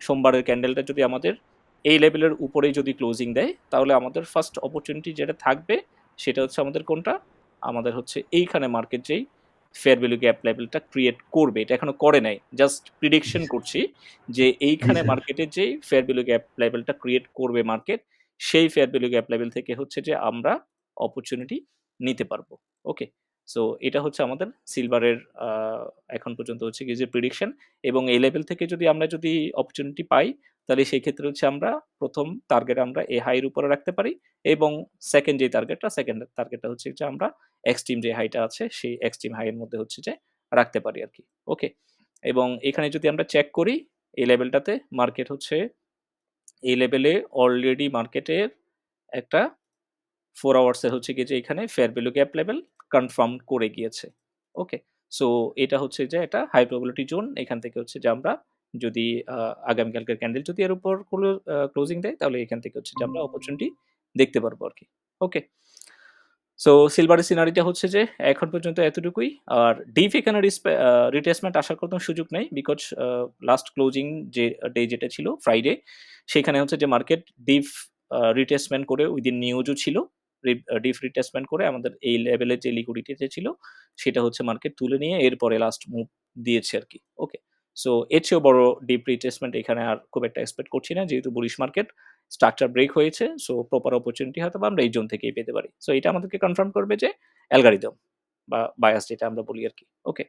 সোমবারের ক্যান্ডেলটা যদি আমাদের এই লেভেলের উপরেই যদি ক্লোজিং দেয়, তাহলে আমাদের ফার্স্ট অপরচুনিটি যেটা থাকবে সেটা হচ্ছে আমাদের কোনটা, আমাদের হচ্ছে এইখানে মার্কেট যেই ফেয়ার ভ্যালু গ্যাপ লেভেলটা ক্রিয়েট করবে, এটা এখনো করে নাই, জাস্ট জি প্রিডিকশন স্যার। করছি যে জি এইখানে স্যার। মার্কেটে যেই ফেয়ার ভ্যালু গ্যাপ লেভেলটা ক্রিয়েট করবে মার্কেট, সেই ফেয়ার ভ্যালু গ্যাপ লেভেল থেকে হচ্ছে যে আমরা অপরচুনিটি নিতে পারবো, ওকে। সো এটা হচ্ছে আমাদের সিলভারের এখন পর্যন্ত হচ্ছে গিয়ে যে প্রিডিকশন, এবং এই লেভেল থেকে যদি আমরা যদি অপরচুনিটি পাই, তাহলে সেই ক্ষেত্রে হচ্ছে আমরা প্রথম টার্গেট আমরা এ হাইয়ের উপরে রাখতে পারি, এবং সেকেন্ড টার্গেটটা হচ্ছে যে আমরা এক্সট্রিম যে হাইটা আছে সেই এক্সট্রিম হাইয়ের মধ্যে হচ্ছে যে রাখতে পারি আর কি, ওকে। এবং এখানে যদি আমরা চেক করি এই লেভেলটাতে মার্কেট হচ্ছে এই লেভেলে অলরেডি মার্কেটের একটা 4 আওয়ার্সের হচ্ছে গিয়ে যে এখানে fair value gap level confirm করে গিয়েছে, ওকে। সো এটা হচ্ছে যে এটা হাই প্রবাবিলিটি জোন, এখান থেকে হচ্ছে যে আমরা যদি আগামীকালকের ক্যান্ডেল যদি এর উপর ক্লোজিং দেয়, তাহলে এখান থেকে হচ্ছে যে আমরা অপরচুনিটি দেখতে পারবো আর কি, ওকে। সো সিলভারের সিনারিটা হচ্ছে যে এখন পর্যন্ত এতটুকুই। আর ডিপ এখানে রিট্রেসমেন্ট আসার কোনো সুযোগ নেই, বিকজ লাস্ট ক্লোজিং যে ডে যেটা ছিল ফ্রাইডে, সেখানে হচ্ছে যে মার্কেট ডিপ রিট্রেসমেন্ট করে উইদিন নিউজও ছিল, ডিপ রিট্রেসমেন্ট করে আমাদের এই লেভেলের যে লিকুইডিটিতে ছিল সেটা হচ্ছে মার্কেট তুলে নিয়ে এরপরে লাস্ট মুভ দিয়েছে আর কি, ওকে। সো এর চেয়েও বড় ডিপ রিট্রেসমেন্ট এখানে আর খুব একটা এক্সপেক্ট করছি না, যেহেতু বুলিশ মার্কেট, স্ট্রাকচার ব্রেক হয়েছে, সো প্রপার অপরচুনিটি হয়তো বা আমরা এই জোন থেকেই পেতে পারি। সো এটা আমাদেরকে কনফার্ম করবে যে অ্যালগরিদম বা বায়াস যেটা আমরা বলি আর কি, ওকে।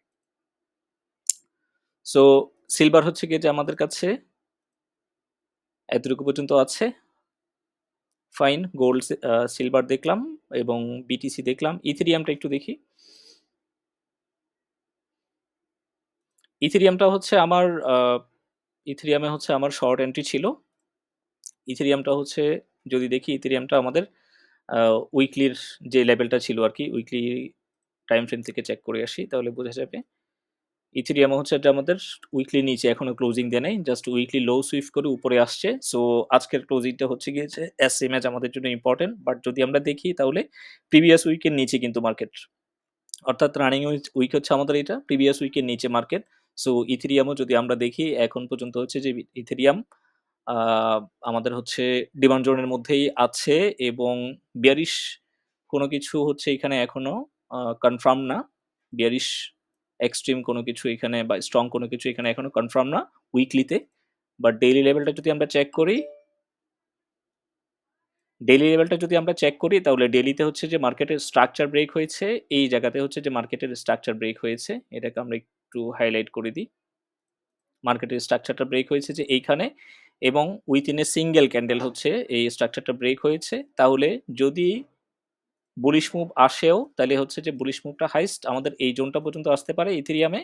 সো সিলভার হচ্ছে গিয়ে যে আমাদের কাছে এতটুকু পর্যন্ত আছে, ফাইন। গোল্ড, সিলভার দেখলাম, এবং বিটিসি দেখলাম। ইথেরিয়ামটা একটু দেখি। ইথেরিয়ামটা হচ্ছে আমার ইথেরিয়ামে হচ্ছে আমার শর্ট এন্ট্রি ছিল। ইথেরিয়ামটা হচ্ছে যদি দেখি, ইথেরিয়ামটা আমাদের উইকলির যে লেভেলটা ছিল আর কি, উইকলি টাইম ফ্রেম থেকে চেক করে আসি তাহলে বোঝা যাবে। ইথেরিয়াম হচ্ছে এটা আমাদের উইকলি নিচে এখনো ক্লোজিং দেয় নাই, জাস্ট উইকলি লো সুইফট করে উপরে আসছে। সো আজকের ক্লোজিংটা হচ্ছে গিয়েছে এসএম এজ আমাদের জন্য ইম্পর্টেন্ট, বাট যদি আমরা দেখি তাহলে প্রিভিয়াস উইকের নিচে কিন্তু মার্কেট, অর্থাৎ রানিং উইক হচ্ছে আমাদের এটা প্রিভিয়াস উইকের নিচে মার্কেট। সো ইথেরিয়ামও যদি আমরা দেখি এখন পর্যন্ত হচ্ছে যে ইথেরিয়াম আহ, আমাদের হচ্ছে ডিমান্ড জোনের মধ্যেই আছে, এবং বিয়ারিশ কোনো কিছু হচ্ছে এখানে এখনো কনফার্ম না, বিয়ারিশ এক্সট্রিম কোনো কিছু এখানে বা স্ট্রং কোনো কিছু এখানে এখনো কনফার্ম না উইকলিতে। বাট ডেইলি লেভেলটা যদি আমরা চেক করি, তাহলে ডেইলিতে হচ্ছে যে মার্কেটের স্ট্রাকচার ব্রেক হয়েছে, এই জায়গাতে হচ্ছে যে মার্কেটের স্ট্রাকচার ব্রেক হয়েছে, এটাকে আমরা একটু হাইলাইট করে দিই। মার্কেটের স্ট্রাকচারটা ব্রেক হয়েছে যে এইখানে, এবং উইথিন এ সিঙ্গেল ক্যান্ডেল হচ্ছে এই স্ট্রাকচারটা ব্রেক হয়েছে। তাহলে যদি বুলিশ মুভ আসেও, তাহলে হচ্ছে যে বুলিশ মুভটা হাইস্ট আমাদের এই জোনটা পর্যন্ত আসতে পারে ইথেরিয়ামে,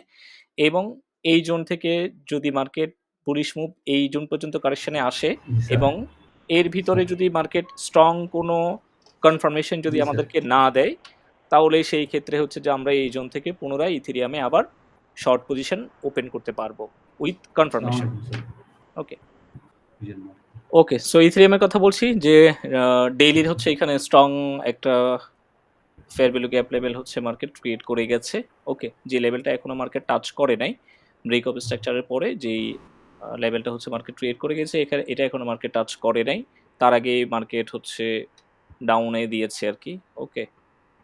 এবং এই জোন থেকে যদি মার্কেট বুলিশ মুভ এই জোন পর্যন্ত কারেকশনে আসে, জি স্যার। এবং এর ভিতরে স্যার। যদি মার্কেট স্ট্রং কোনো কনফার্মেশন যদি জি স্যার। আমাদেরকে না দেয়, তাহলে সেই ক্ষেত্রে হচ্ছে যে আমরা এই জোন থেকে পুনরায় ইথেরিয়ামে আবার শর্ট পজিশন ওপেন করতে পারবো উইথ আসসালামু কনফার্মেশন, আলাইকুম স্যার। ওকে। বুঝলেন না। ওকে, সো ইথেরিয়ামের কথা বলছি যে ডেইলির হচ্ছে এখানে স্ট্রং একটা ফেয়ার ভ্যালু গ্যাপ লেভেল হচ্ছে মার্কেট ক্রিয়েট করে গেছে, ওকে। যে লেভেলটা এখনো মার্কেট টাচ করে নাই, ব্রেক অফ স্ট্রাকচারের পরে যেই লেভেলটা হচ্ছে মার্কেট ক্রিয়েট করে গেছে, এখানে এটা এখনো মার্কেট টাচ করে নাই। তার আগে মার্কেট হচ্ছে ডাউনে দিয়েছে আর কি, ওকে।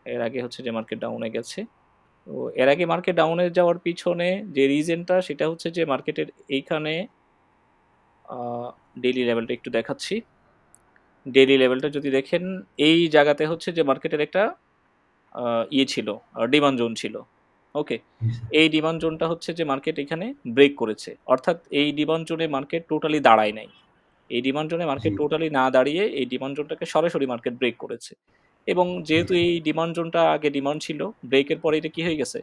এর আগে হচ্ছে যে মার্কেট ডাউনে গেছে। তো এর আগে মার্কেট ডাউনে যাওয়ার পিছনে যে রিজনটা সেটা হচ্ছে যে মার্কেটের এইখানে ডেইলি লেভেলটা একটু দেখাচ্ছি। ডেইলি লেভেলটা যদি দেখেন, এই জায়গাতে হচ্ছে যে মার্কেটের একটা ইয়ে ছিল, ডিমান্ড জোন ছিল, ওকে। জি স্যার। এই ডিমান্ড জোনটা হচ্ছে যে মার্কেট এখানে ব্রেক করেছে, অর্থাৎ এই ডিমান্ড জোনে মার্কেট টোটালি দাঁড়ায় নাই। এই ডিমান্ড জোনে জি। মার্কেট টোটালি না দাঁড়িয়ে এই ডিমান্ড জোনটাকে সরাসরি মার্কেট ব্রেক করেছে, এবং জি যেহেতু স্যার। এই ডিমান্ড জোনটা আগে ডিমান্ড ছিল, ব্রেকের পরে এটা কি হয়ে গেছে,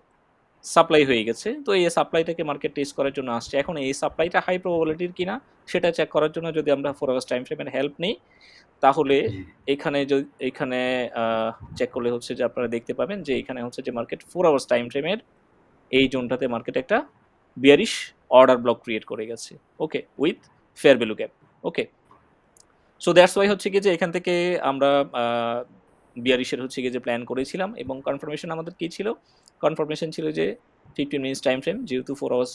সাপ্লাই হয়ে গেছে। তো এই সাপ্লাইটাকে মার্কেট টেস্ট করার জন্য আসছে। এখন এই সাপ্লাইটা হাই প্রবাবিলিটির কিনা সেটা চেক করার জন্য যদি আমরা 4 আওয়ার্স টাইম ফ্রেমের হেল্প নিই, তাহলে জি এখানে চেক করলে হচ্ছে যে আপনারা দেখতে পাবেন যে এখানে হচ্ছে যে মার্কেট 4 আওয়ার্স টাইম ফ্রেমের এই জোনটাতে মার্কেট একটা বিয়ারিশ অর্ডার ব্লক ক্রিয়েট করে গেছে। Okay, with fair value gap. Okay, so that's why হচ্ছে কি যে এখান থেকে আমরা বিয়ারিশের হচ্ছে কি যে প্ল্যান করেছিলাম, এবং কনফার্মেশন আমাদের কি ছিল? কনফার্মেশন ছিল যে 15 মিনিটস টাইম ফ্রেম, যেহেতু 4 আওয়ার্স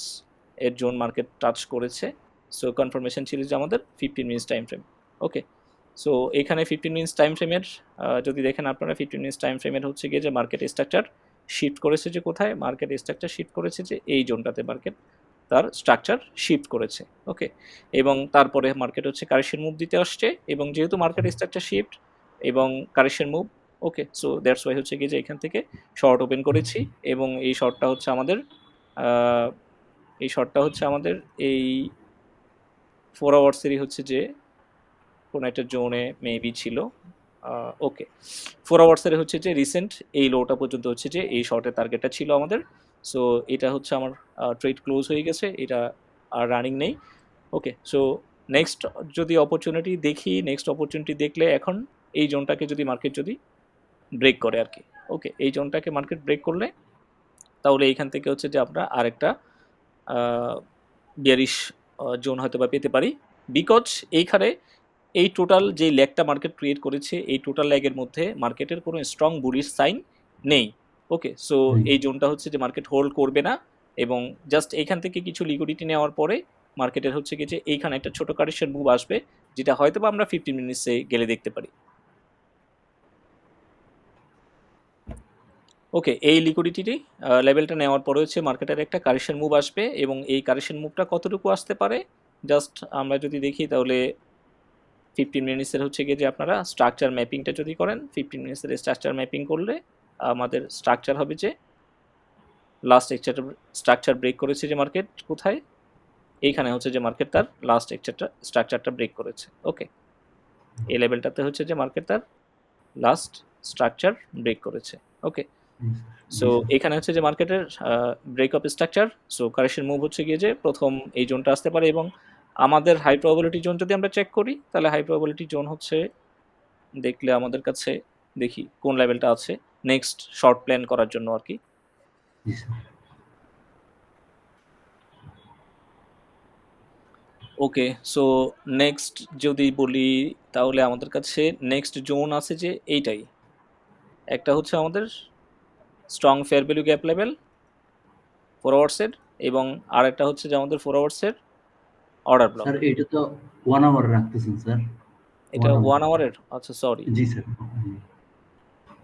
এর জোন মার্কেট টাচ করেছে, সো কনফার্মেশন ছিল যে আমাদের 15 মিনিটস টাইম ফ্রেম। ওকে, সো এখানে 15 মিনিটস টাইম ফ্রেমের যদি দেখেন আপনারা 15 মিনিটস টাইম ফ্রেমের হচ্ছে গিয়ে যে মার্কেট স্ট্রাকচার শিফট করেছে যে কোথায়? মার্কেট স্ট্রাকচার শিফট করেছে যে এই জোনটাতে মার্কেট তার স্ট্রাকচার শিফট করেছে। ওকে, এবং তারপরে মার্কেট হচ্ছে কারেকশন মুভ দিতে আসছে, এবং যেহেতু মার্কেট স্ট্রাকচার শিফট এবং correction move, okay, so that's why হচ্ছে কি যে এখান থেকে শর্ট ওপেন করেছি, এবং এই শর্টটা হচ্ছে আমাদের আহ, এই শর্টটা হচ্ছে আমাদের এই 4 আওয়ার্সেরই হচ্ছে যে কোনো একটা জোনে মেবি ছিল। ওকে, 4 আওয়ার্সের হচ্ছে যে রিসেন্ট এই লোটা পর্যন্ত হচ্ছে যে এই শর্টের টার্গেটটা ছিল আমাদের। সো এটা হচ্ছে আমার ট্রেড ক্লোজ হয়ে গেছে, এটা আর রানিং নেই। ওকে, সো নেক্সট যদি অপরচুনিটি দেখি, নেক্সট অপরচুনিটি দেখলে এখন এই জোনটাকে যদি মার্কেট যদি ব্রেক করে আর কি। ওকে, এই জোনটাকে মার্কেট ব্রেক করলে তাহলে এইখান থেকে হচ্ছে যে আমরা আরেকটা বিয়ারিশ জোন হয়তো বা পেতে পারি, বিকজ এইখানে এই টোটাল যে ল্যাগটা মার্কেট ক্রিয়েট করেছে, এই টোটাল ল্যাগের মধ্যে মার্কেটের কোনো স্ট্রং বুলিশ সাইন নেই। ওকে, সো জি এই জোনটা হচ্ছে যে মার্কেট হোল্ড করবে না, এবং জাস্ট এইখান থেকে কিছু লিকুইডিটি নেওয়ার পরে মার্কেটের হচ্ছে কি যে এইখানে একটা ছোট কারেকশন মুভ আসবে, যেটা হয়তো বা আমরা 15 মিনিটসে গেলে দেখতে পারি। ওকে, এই লিকুইডিটি লেভেলটা নেওয়ার পরে হচ্ছে মার্কেটের একটা কারেকশন মুভ আসবে, এবং এই কারেকশন মুভটা কতটুকু আসতে পারে জাস্ট আমরা যদি দেখি তাহলে 15 মিনিটসের হচ্ছে গিয়ে যে আপনারা স্ট্রাকচার ম্যাপিংটা যদি করেন, 15 মিনিটসের স্ট্রাকচার ম্যাপিং করলে আমাদের স্ট্রাকচার হবে যে লাস্ট স্ট্রাকচার ব্রেক করেছে যে মার্কেট কোথায়? এইখানে হচ্ছে যে মার্কেট তার লাস্ট স্ট্রাকচারটা ব্রেক করেছে। ওকে, এই লেভেলটাতে হচ্ছে যে মার্কেট তার লাস্ট স্ট্রাকচার ব্রেক করেছে। ওকে, সো জি স্যার এখানে হচ্ছে যে মার্কেটের break of structure, so correction move হচ্ছে গিয়ে যে প্রথম এই জোনটা আসতে পারে, এবং আমাদের হাই প্রবাবিলিটি জোন যদি আমরা চেক করি, তাহলে হাই প্রবাবিলিটি জোন হচ্ছে দেখলে আমাদের কাছে দেখি কোন লেভেলটা আছে নেক্সট শর্ট প্ল্যান করার জন্য আর কি। জি স্যার ওকে, সো নেক্সট যদি বলি তাহলে আমাদের কাছে নেক্সট জোন আছে যে এইটাই, একটা হচ্ছে আমাদের strong fair value gap level 4 আওয়ার্সের, এবং আর একটা হচ্ছে যে আমাদের 4 আওয়ার্সের অর্ডার ব্লক। স্যার এটা তো 1 আওয়ার রাখতেছেন স্যার এটা 1 আওয়ার 1 আওয়ারের, আচ্ছা সরি, জি স্যার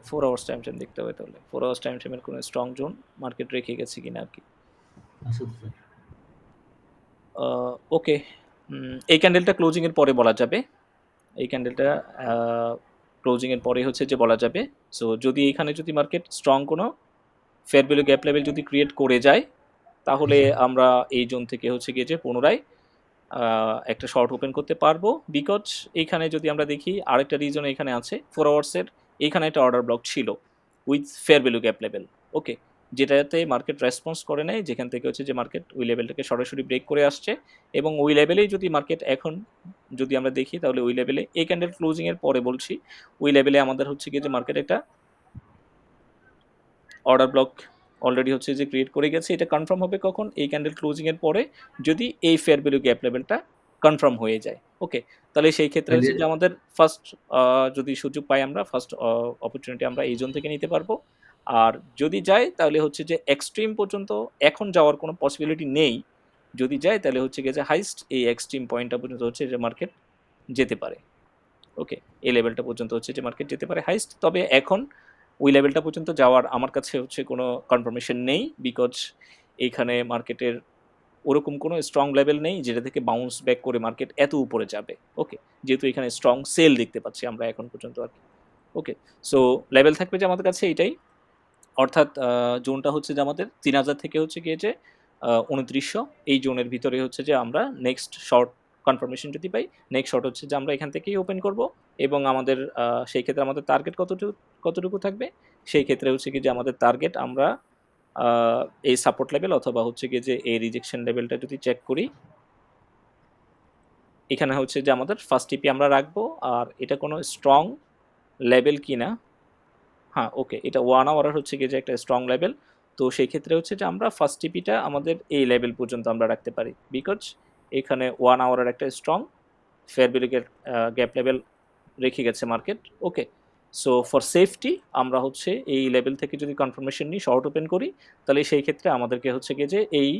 4 আওয়ার্স টাইম ফ্রেম দেখতে হবে, তাহলে 4 আওয়ার্স টাইম ফ্রেমের কোনো স্ট্রং জোন মার্কেট রেখে গেছে কিনা আর কি। আচ্ছা স্যার ওকে, এই ক্যান্ডেলটা ক্লোজিংয়ের পরে বলা যাবে, এই ক্যান্ডেলটা ক্লোজিংয়ের পরে হচ্ছে যে বলা যাবে। সো যদি এখানে যদি মার্কেট স্ট্রং কোনো ফেয়ার ভ্যালু গ্যাপ লেভেল যদি ক্রিয়েট করে যায়, জি তাহলে স্যার আমরা এই জোন থেকে হচ্ছে গিয়ে যে পুনরায় একটা শর্ট ওপেন করতে পারবো, বিকজ এইখানে যদি আমরা দেখি আরেকটা রিজন এখানে আছে 4 আওয়ার্সের, এইখানে একটা অর্ডার ব্লক ছিল with fair value gap level. Okay, যেটাতে মার্কেট রেসপন্স করে নেয়, যেখান থেকে হচ্ছে যে মার্কেট ওই লেভেলটাকে সরাসরি ব্রেক করে আসছে, এবং ওই লেভেলেই যদি মার্কেট এখন যদি আমরা দেখি তাহলে ওই লেভেলে এই ক্যান্ডেল ক্লোজিংয়ের পরে বলছি, ওই লেভেলে আমাদের হচ্ছে গিয়ে যে মার্কেট একটা অর্ডার ব্লক অলরেডি হচ্ছে যে ক্রিয়েট করে গেছে। এটা কনফার্ম হবে কখন? এই ক্যান্ডেল ক্লোজিংয়ের পরে যদি এই ফেয়ার ভ্যালু গ্যাপ লেভেলটা কনফার্ম হয়ে যায়। ওকে, তাহলে সেই ক্ষেত্রে তাহলে হচ্ছে যে আমাদের ফার্স্ট যদি সুযোগ পাই আমরা ফার্স্ট অপরচুনিটি আমরা এই জোন থেকে নিতে পারবো। আর যদি যায় তাহলে হচ্ছে যে এক্সট্রিম পর্যন্ত এখন যাওয়ার কোনো পসিবিলিটি নেই, যদি যায় তাহলে হচ্ছে গিয়ে যে হাইস্ট এই এক্সট্রিম পয়েন্টটা পর্যন্ত হচ্ছে যে মার্কেট যেতে পারে। ওকে, এই লেভেলটা পর্যন্ত হচ্ছে যে মার্কেট যেতে পারে হাইস্ট, তবে এখন ওই লেভেলটা পর্যন্ত যাওয়ার আমার কাছে হচ্ছে কোনো কনফার্মেশন নেই, বিকজ এইখানে মার্কেটের ওরকম কোনো স্ট্রং লেভেল নেই যেটা থেকে বাউন্স ব্যাক করে মার্কেট এত উপরে যাবে। ওকে, যেহেতু এখানে স্ট্রং সেল দেখতে পাচ্ছি আমরা এখন পর্যন্ত আর কি। ওকে, সো লেভেল থাকবে যে আমাদের কাছে এইটাই, অর্থাৎ জোনটা হচ্ছে যে আমাদের 3000 থেকে হচ্ছে গিয়ে যে 2900, এই জোনের ভিতরে হচ্ছে যে আমরা নেক্সট শর্ট কনফার্মেশন যদি পাই, নেক্সট শর্ট হচ্ছে যে আমরা এখান থেকেই ওপেন করব, এবং আমাদের সেই ক্ষেত্রে আমাদের টার্গেট কতটুকু থাকবে? সেই ক্ষেত্রে হচ্ছে কি যে আমাদের টার্গেট আমরা এই সাপোর্ট লেভেল অথবা হচ্ছে গিয়ে যে এই রিজেকশন লেভেলটা যদি চেক করি, এখানে হচ্ছে যে আমাদের ফার্স্ট টিপি আমরা রাখবো, আর এটা কোনো স্ট্রং লেভেল কিনা। হ্যাঁ, ওকে, এটা 1 আওয়ারের হচ্ছে গিয়ে যে একটা স্ট্রং লেভেল। তো সেই ক্ষেত্রে হচ্ছে যে আমরা ফার্স্ট টিপিটা আমাদের এই লেভেল পর্যন্ত আমরা রাখতে পারি, বিকজ এখানে 1 আওয়ারের একটা strong fair value gap level রেখে গেছে market. Okay, so for safety আমরা হচ্ছে এই লেভেল থেকে যদি কনফার্মেশন নিই, শর্ট ওপেন করি, তাহলে সেই ক্ষেত্রে আমাদেরকে হচ্ছে গিয়ে যে এই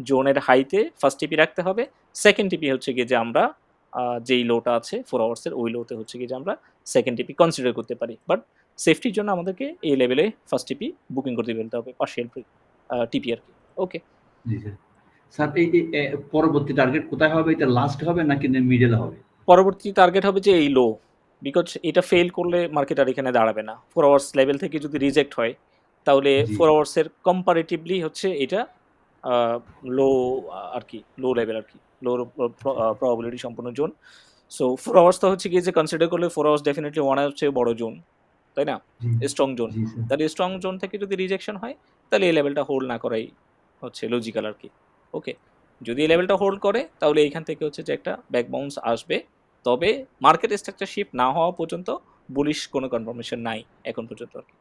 জোনের হাইতে ফার্স্ট টিপি রাখতে হবে। সেকেন্ড টিপি হচ্ছে গিয়ে যে আমরা যেই লোটা আছে 4 আওয়ার্সের, ওই লোতে হচ্ছে গিয়ে যে আমরা সেকেন্ড টিপি কনসিডার করতে পারি। বাট সেফটির জন্য আমাদেরকে এই লেভেলে ফার্স্ট টিপি বুকিং করতে ফেলতে হবে, পার্শিয়াল টিপি আর কি। ওকে, জি স্যার। স্যার পরবর্তী টার্গেট কোথায় হবে? এটা লাস্ট হবে নাকি মিডল হবে? পরবর্তী টার্গেট হবে যে এই লো, বিকজ এটা ফেল করলে মার্কেট আর এখানে দাঁড়াবে না। 4 আওয়ার্স লেভেল থেকে যদি রিজেক্ট হয়, তাহলে জি 4 আওয়ার্সের কম্পারেটিভলি হচ্ছে এটা লো আর কি, লো লেভেল আর কি, লো প্রবাবিলিটি সম্পূর্ণ জোন। সো 4 আওয়ার্স তো হচ্ছে গিয়ে যে কনসিডার করলে 4 আওয়ার্স ডেফিনেটলি 1 আওয়ার চেয়ে বড় জোন, তাই না? জি স্ট্রং জোন। জি স্যার। তাহলে স্ট্রং জোন থেকে যদি রিজেকশন হয়, তাহলে এই লেভেলটা হোল্ড না করাই হচ্ছে লজিক্যাল আর কি। ওকে, যদি এই লেভেলটা হোল্ড করে, তাহলে এইখান থেকে হচ্ছে যে একটা ব্যাক বাউন্স আসবে। তবে মার্কেট স্ট্রাকচার শিফট না হওয়া পর্যন্ত বুলিশ কোনো কনফার্মেশন নাই এখন পর্যন্ত আর কি।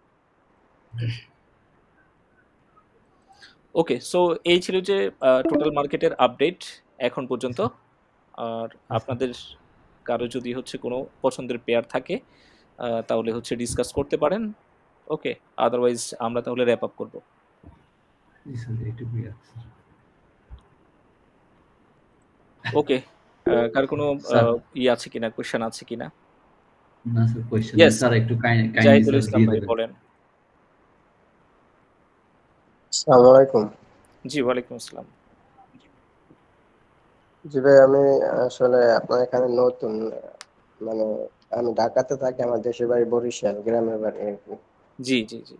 ওকে, সো এই ছিল যে টোটাল মার্কেটের আপডেট এখন পর্যন্ত। আর আপনাদের কারো যদি হচ্ছে কোনো পছন্দের পেয়ার থাকে, তাহলে হচ্ছে ডিসকাস করতে পারেন। ওকে, আদারওয়াইজ আমরা তাহলে র্যাপ আপ করবো। জি স্যার, এইটুকুই আছে। ওকে, কার কোনো স্যার আছে কিনা, কোয়েশ্চেন আছে কিনা? না স্যার, কোয়েশ্চেন নেই ইয়েস, স্যার, একটু কাইন্ডলি জাহিদুল স্যার ইসলাম দিয়ে ভাই দেবেন। বলেন। আসসালামু আলাইকুম। জি, ওয়ালাইকুম আসসালাম। জি ভাই, আমি আসলে আপনার এখানে নতুন। মানে আমি ঢাকাতে থাকি, আমার দেশের বাড়ি বরিশাল, গ্রামের বাড়ি আর কি। জি জি জি,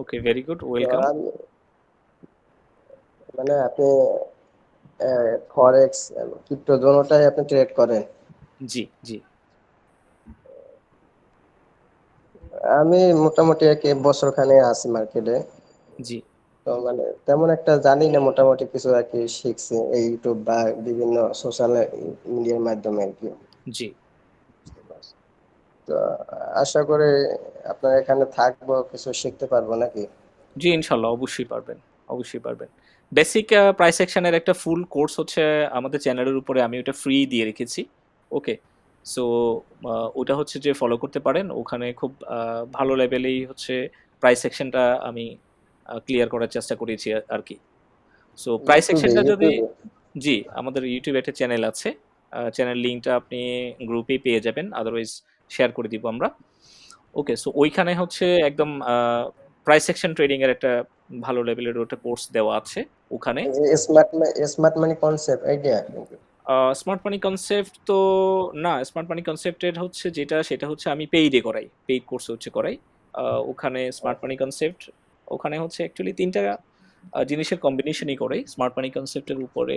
ওকে, ভেরি গুড, তো ওয়েলকাম। আমি আপনি ফরেক্স, ক্রিপ্টো দোনোটাই আপনি ট্রেড করেন? জি জি আমি মোটামুটি এক বছর খানে আছি মার্কেটে। জি তো তেমন একটা জানি না, মোটামুটি কিছু আর কি শিখছি এই ইউটিউব বা বিভিন্ন সোশ্যাল মিডিয়ার মাধ্যমে আর কি। জি তো আশা করি আপনার এখানে থাকবো, কিছু শিখতে পারবো নাকি? জি, ইনশাল্লাহ অবশ্যই পারবেন, অবশ্যই পারবেন। বেসিক প্রাইস সেকশনের একটা ফুল কোর্স হচ্ছে আমাদের চ্যানেলের উপরে, আমি ওটা ফ্রি দিয়ে রেখেছি। ওকে, সো ওটা হচ্ছে যে ফলো করতে পারেন। ওখানে খুব ভালো লেভেলেই হচ্ছে প্রাইস সেকশনটা আমি ক্লিয়ার করার চেষ্টা করেছি আর কি। সো প্রাইস ইউটিউবে সেকশনটা যদি, ইউটিউবে জি, আমাদের ইউটিউবে একটা চ্যানেল আছে, চ্যানেল লিঙ্কটা আপনি গ্রুপেই পেয়ে যাবেন, আদারওয়াইজ শেয়ার করে দিব আমরা। ওকে, সো ওইখানে হচ্ছে একদম প্রাইস সেকশন ট্রেডিং এর একটা ভালো লেভেলের ওটা কোর্স দেওয়া আছে ওখানে। স্মার্ট মানি কনসেপ্ট আইডিয়া। স্মার্ট মানি কনসেপ্ট তো না, স্মার্ট মানি কনসেপ্টের হচ্ছে যেটা, সেটা হচ্ছে আমি পেইডে করাই, পেইড কোর্স হচ্ছে করাই। ওখানে স্মার্ট মানি কনসেপ্ট, ওখানে হচ্ছে অ্যাকচুয়ালি তিনটা জিনিসের কম্বিনেশনই করে, স্মার্ট মানি কনসেপ্টের উপরে,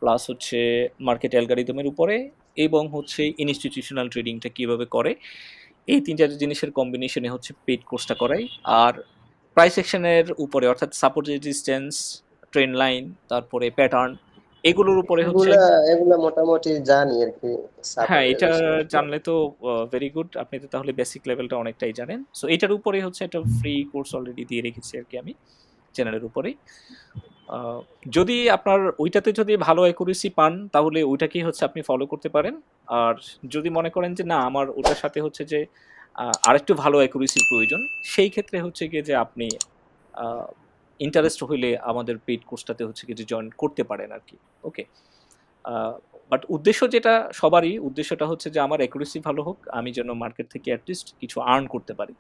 প্লাস হচ্ছে মার্কেট অ্যালগারিদমের উপরে, এবং হচ্ছে ইনস্টিটিউশনাল ট্রেডিংটা কিভাবে করে, এই তিনটা জিনিসের কম্বিনেশনে হচ্ছে পেইড কোর্সটা করাই। আর প্রাইস সেকশনের উপরে, অর্থাৎ সাপোর্ট রেজিস্ট্যান্স, ট্রেন্ড লাইন, তারপরে প্যাটার্ন, এগুলোর উপরে হচ্ছে। এগুলা এগুলা মোটামুটি জানি আর কি, হ্যাঁ, সাপোর্ট এটা রেজিস্ট্যান্স। জানলে তো ভেরি গুড, আপনি তো তাহলে বেসিক লেভেলটা অনেকটাই জানেন। সো এটার উপরে হচ্ছে একটা ফ্রি কোর্স অলরেডি দিয়ে রেখেছি আর কি আমি চ্যানেলের উপরেই। আহ, যদি আপনার ওইটাতে যদি ভালো অ্যাকুরেসি পান, তাহলে ওইটাকেই হচ্ছে আপনি ফলো করতে পারেন। আর যদি মনে করেন যে না, আমার ওটার সাথে হচ্ছে যে আরেকটু ভালো অ্যাকুরেসির প্রয়োজন, সেই ক্ষেত্রে হচ্ছে গিয়ে যে আপনি ইন্টারেস্ট হইলে আমাদের পেইড কোর্সটাতে হচ্ছে গিয়ে যে জয়েন করতে পারেন আর কি। ওকে, বাট উদ্দেশ্য যেটা, সবারই উদ্দেশ্যটা হচ্ছে যে আমার অ্যাকুরেসি ভালো হোক, আমি যেন মার্কেট থেকে অ্যাটলিস্ট কিছু আর্ন করতে পারি।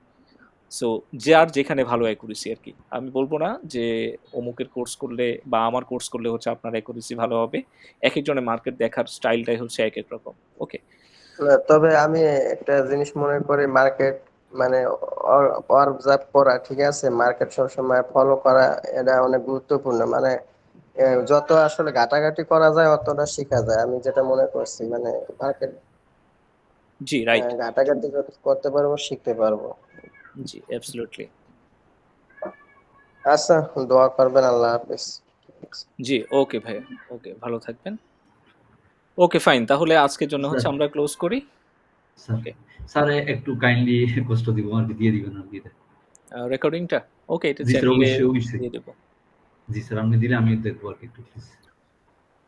সো যার যেখানে ভালো অ্যাকুরেসি আর কি, আমি বলবো না যে অমুকের কোর্স করলে বা আমার কোর্স করলে হচ্ছে আপনার অ্যাকুরেসি ভালো হবে। এক একজনের মার্কেট দেখার স্টাইলটাই হচ্ছে এক এক রকম। ওকে, তবে আমি একটা জিনিস মনে করি, মার্কেট মানে অবজার্ভ করা ঠিক আছে, মার্কেট সবসময় ফলো করা, এটা অনেক গুরুত্বপূর্ণ। যত আসলে ঘাটাঘাটি করা যায় অতটা শেখা যায়, আমি যেটা মনে করছি। মার্কেট জি, রাইট, ঘাটাঘাটি যত করতে পারবো শিখতে পারবো। জি, অ্যাবসলিউটলি। আচ্ছা, দোয়া করবেন। আল্লাহ হাফেজ। জি, ওকে ভাইয়া, ওকে, ভালো থাকবেন। ওকে ফাইন, তাহলে আজকের জন্য স্যার হচ্ছে আমরা ক্লোজ করি। স্যার ওকে, স্যার একটু কাইন্ডলি কষ্ট দিব আর কি, দিয়ে দিবেন আর কি এটা। রেকর্ডিংটা ওকে, এটা জি স্যার, চ্যানেলে অবশ্যই অবশ্যই। দিয়ে দেবো। জি স্যার, আপনি দিলে আমি দেখবো আর কি একটু প্লিজ।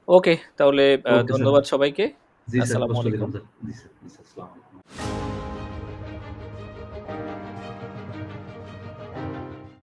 ওকে, তাহলে ওকে স্যার। ধন্যবাদ সবাইকে। জি স্যার, আসসালামু কষ্ট আলাইকুম। দিলাম স্যার। জি স্যার, জি স্যার, আসসালামু আলাইকুম।